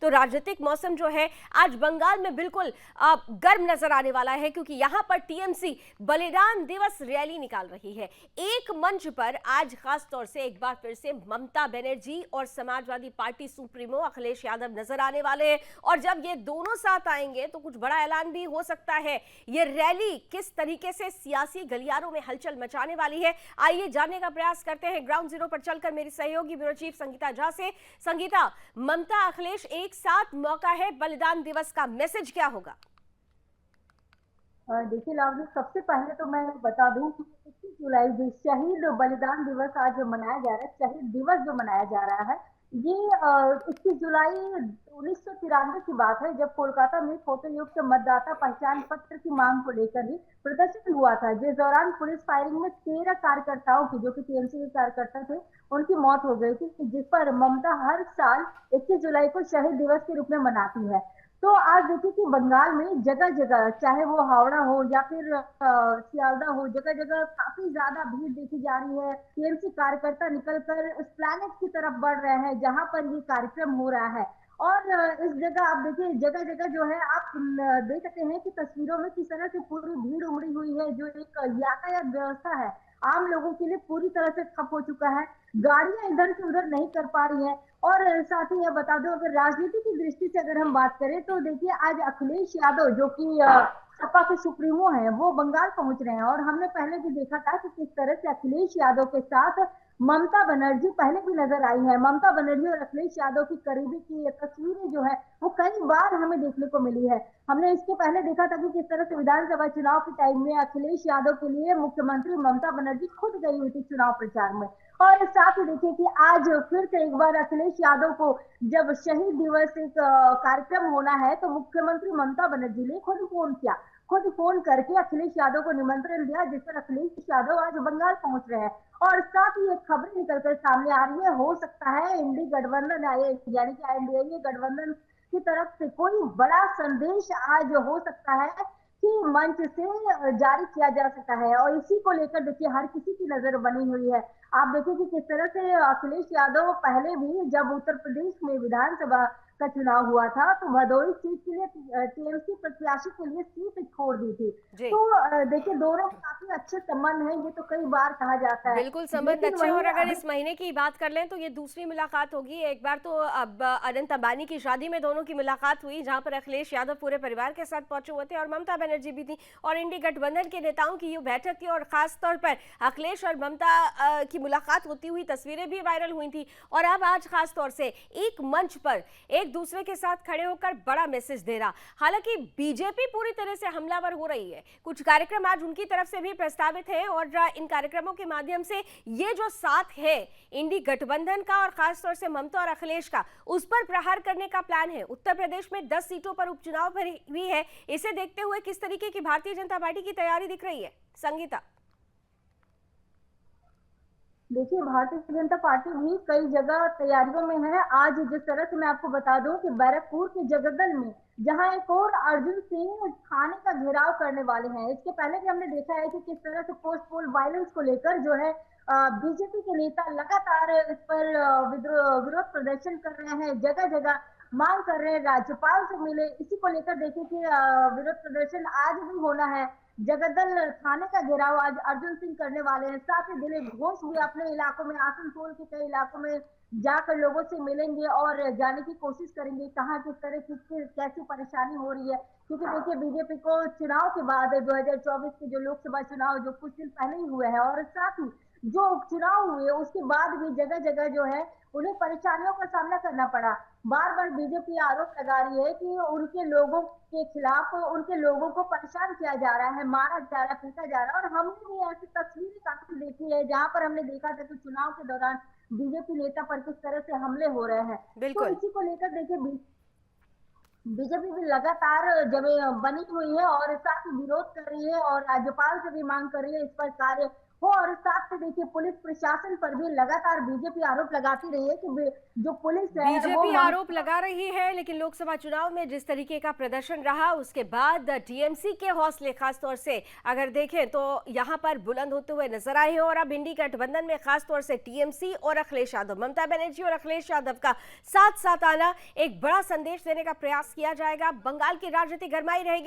तो राजनीतिक मौसम जो है आज बंगाल में बिल्कुल गर्म नजर आने वाला है, क्योंकि यहां पर टीएमसी बलिदान दिवस रैली निकाल रही है। एक मंच पर आज खास तौर से एक बार फिर से ममता बनर्जी और समाजवादी पार्टी सुप्रीमो अखिलेश यादव नजर आने वाले हैं, और जब ये दोनों साथ आएंगे तो कुछ बड़ा ऐलान भी हो सकता है। ये रैली किस तरीके से सियासी गलियारों में हलचल मचाने वाली है, आइए जानने का प्रयास करते हैं ग्राउंड जीरो पर चलकर मेरी सहयोगी ब्यूरो चीफ संगीता झा से। संगीता, ममता अखिलेश एक साथ मौका है, बलिदान दिवस का मैसेज क्या होगा? देखिए लावनी, सबसे पहले तो मैं बता दूं कि 21 जुलाई जो शहीद बलिदान दिवस आज जो मनाया जा रहा है, शहीद दिवस जो मनाया जा रहा है, ये 21 जुलाई 1993 की बात है, जब कोलकाता में फोटो युक्त मतदाता पहचान पत्र की मांग को लेकर ही प्रदर्शन हुआ था, जिस दौरान पुलिस फायरिंग में 13 कार्यकर्ताओं की, जो कि टीएमसी के कार्यकर्ता थे, उनकी मौत हो गई थी, जिस पर ममता हर साल 21 जुलाई को शहीद दिवस के रूप में मनाती है। तो आज देखिए कि बंगाल में जगह जगह, चाहे वो हावड़ा हो या फिर सियालदा हो, जगह जगह काफी ज्यादा भीड़ देखी जा रही है। टीएमसी कार्यकर्ता निकलकर उस प्लैनेट की तरफ बढ़ रहे हैं जहां पर ये कार्यक्रम हो रहा है। और इस जगह आप देखिए, जगह जगह जो है आप देख सकते हैं कि तस्वीरों में किस तरह से पूरी भीड़ उमड़ी हुई है। जो एक यातायात व्यवस्था है आम लोगों के लिए पूरी तरह से ठप हो चुका है, गाड़ियां इधर से उधर नहीं कर पा रही है। और साथ ही यह बता दो, अगर राजनीति की दृष्टि से अगर हम बात करें तो देखिए आज अखिलेश यादव, जो कि सपा के सुप्रीमो हैं, वो बंगाल पहुंच रहे हैं। और हमने पहले भी देखा था कि किस तरह से अखिलेश यादव के साथ ममता बनर्जी पहले भी नजर आई है। ममता बनर्जी और अखिलेश यादव की करीबी की तस्वीरें जो है वो कई बार हमें देखने को मिली है। हमने इसके पहले देखा था कि किस तरह से विधानसभा चुनाव के टाइम में अखिलेश यादव के लिए मुख्यमंत्री ममता बनर्जी खुद गई हुई थी चुनाव प्रचार में। और साथ ही देखिए कि आज फिर से एक बार अखिलेश यादव को जब शहीद दिवस एक कार्यक्रम होना है, तो मुख्यमंत्री ममता बनर्जी ने खुद फोन करके अखिलेश यादव को निमंत्रण दिया, जिस पर अखिलेश यादव आज बंगाल पहुंच रहे हैं। और साथ ही एक खबरें निकलकर सामने आ रही है, हो सकता है इंडी गठबंधन यानी कि एनडीए गठबंधन की तरफ से कोई बड़ा संदेश आज हो सकता है कि मंच से जारी किया जा सकता है। और इसी को लेकर देखिए हर किसी की नजर बनी हुई है। आप देखिए कि किस तरह से अखिलेश यादव पहले भी जब उत्तर प्रदेश में विधानसभा का चुनाव हुआ था, तो भदोही सीट के लिए टीएमसी प्रत्याशी के लिए सीट छोड़ दी थी। जी, तो देखिए दोनों के काफी अच्छे संबंध हैं, ये तो कई बार कहा जाता है। बिल्कुल संबंध लेकिन अच्छे। वहीं और अगर अभी इस महीने की बात कर लें तो ये दूसरी मुलाकात होगी। एक बार तो अब अनंत अंबानी की शादी में दोनों की मुलाकात हुई, जहां पर अखिलेश यादव पूरे परिवार के साथ पहुंचे हुए थे और ममता बनर्जी भी थी, और इंडी गठबंधन के नेताओं की ये बैठक थी, और खास तौर पर अखिलेश और ममता की मुलाकात होती हुई तस्वीरें भी वायरल हुई थी। और अब आज खास तौर से एक मंच पर एक दूसरे के साथ खड़े होकर बड़ा मैसेज दे रहा। हालांकि बीजेपी पूरी तरह से हमलावर हो रही है, कुछ कार्यक्रम आज उनकी तरफ से भी प्रस्तावित हैं, और इन कार्यक्रमों के माध्यम से ये जो साथ है इंडी गठबंधन का और खास तौर से ममता और अखिलेश का, उस पर प्रहार करने का प्लान है। उत्तर प्रदेश में 10 सीटों पर उपचुनाव भी है। इसे देखते हुए किस तरीके की भारतीय जनता पार्टी की तैयारी दिख रही है, संगीता? देखिए भारतीय जनता पार्टी भी कई जगह तैयारियों में है। आज जिस तरह से मैं आपको बता दूं कि बैरकपुर के जगदल में, जहां एक और अर्जुन सिंह थाने का घेराव करने वाले हैं। इसके पहले भी हमने देखा है कि किस तरह से पोस्ट पोल वायलेंस को लेकर जो है बीजेपी के नेता लगातार इस पर विरोध प्रदर्शन कर रहे हैं, जगह जगह मांग कर रहे हैं राज्यपाल से मिले। इसी को लेकर देखिए कि विरोध प्रदर्शन आज भी होना है। जगदल थाने का घेराव आज अर्जुन सिंह करने वाले हैं। साथ ही दिलीप घोष भी अपने इलाकों में, आसनसोल के कई इलाकों में जाकर लोगों से मिलेंगे और जानने की कोशिश करेंगे कहाँ किस तरह की कैसी परेशानी हो रही है। क्योंकि देखिए बीजेपी को चुनाव के बाद 2024 के जो लोकसभा चुनाव जो कुछ दिन पहले ही हुए हैं, और साथ ही जो उपचुनाव हुए उसके बाद भी जगह जगह जो है उन्हें परेशानियों का सामना करना पड़ा। बार बार बीजेपी आरोप लगा रही है कि उनके लोगों के खिलाफ उनके लोगों को परेशान किया जा रहा है, मारा जा रहा है, पीटा जा रहा है। और हमने भी ऐसी तस्वीरें काफी देखी है जहां पर हमने देखा था कि चुनाव के दौरान बीजेपी नेता पर किस तरह से हमले हो रहे हैं। तो बिल्कुल। इसी को लेकर देखिए बीजेपी भी लगातार जब बनी हुई है और साथ ही विरोध कर रही है और राज्यपाल से भी मांग कर रही है इस पर कार्य हो। और साथ में देखिए पुलिस प्रशासन पर भी लगातार बीजेपी आरोप लगाती रही है कि जो पुलिस है वो बीजेपी आरोप ममता। लगा रही है, लेकिन लोकसभा चुनाव में जिस तरीके का प्रदर्शन रहा उसके बाद टीएमसी के हौसले खास तौर से अगर देखें तो यहां पर बुलंद होते हुए नजर आए हैं। और अब इंडी गठबंधन में खास तौर से टीएमसी और अखिलेश यादव, ममता बनर्जी और अखिलेश यादव का साथ साथ आना एक बड़ा संदेश देने का प्रयास किया जाएगा। बंगाल की राजनीति गरमाई रहेगी।